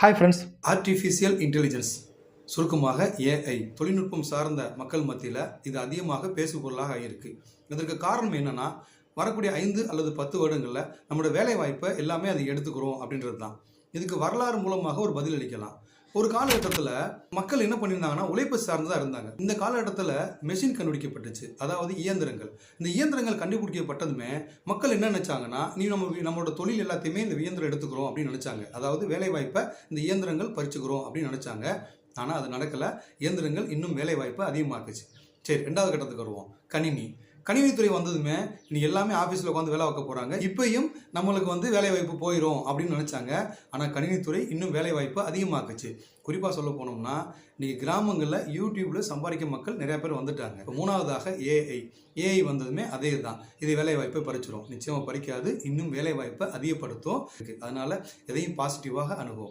Hi friends. Artificial intelligence சுருக்கமாக AI தொழில்நுட்பம் சார்ந்த மக்கள் மத்தியில் இது அதிகமாக பேசுபொருளாக ஆகியிருக்கு. இதற்கு காரணம் என்னன்னா, வரக்கூடிய 5 அல்லது 10 வருடங்களில் நம்மளோட வேலை வாய்ப்பை எல்லாமே அதை எடுத்துக்கிறோம் அப்படின்றது தான். இதுக்கு வரலாறு மூலமாக ஒரு பதில் அளிக்கலாம். ஒரு காலகட்டத்தில் மக்கள் என்ன பண்ணியிருந்தாங்கன்னா, உழைப்பு சார்ந்து தான் இருந்தாங்க. இந்த காலகட்டத்தில் மெஷின் கண்டுபிடிக்கப்பட்டுச்சு, அதாவது இயந்திரங்கள். இந்த இயந்திரங்கள் கண்டுபிடிக்கப்பட்டதுமே மக்கள் என்ன நினைச்சாங்கன்னா, நம்மளோட தொழில் எல்லாத்தையுமே இந்த இயந்திரம் எடுத்துக்கிறோம் அப்படின்னு நினைச்சாங்க. அதாவது வேலை வாய்ப்பை இந்த இயந்திரங்கள் பறிச்சுக்கிறோம் அப்படின்னு நினைச்சாங்க. ஆனால் அது நடக்கலை. இயந்திரங்கள் இன்னும் வேலை வாய்ப்பை அதிகமாக்குச்சு. சரி, 2வது கட்டத்துக்கு வருவோம். கணினித்துறை வந்ததுமே இன்னைக்கு எல்லாமே ஆஃபீஸில் உட்காந்து வேலை பார்க்க போகிறாங்க. இப்பயும் நம்மளுக்கு வேலை வாய்ப்பு போயிடும் அப்படின்னு நினச்சாங்க. ஆனால் கணினித்துறை இன்னும் வேலை வாய்ப்பு அதிகமாக்குச்சு. குறிப்பாக சொல்ல போனோம்னா, இன்னைக்கு கிராமங்களில் யூடியூப்பில் சம்பாதிக்க மக்கள் நிறைய பேர் வந்துட்டாங்க. இப்போ 3வதாக ஏஐ வந்ததுமே அதே தான். இது வேலை வாய்ப்பை பறிச்சிடும். நிச்சயமாக பறிக்காது, இன்னும் வேலை வாய்ப்பை அதிகப்படுத்தும். அதனால எதையும் பாசிட்டிவாக அணுகும்.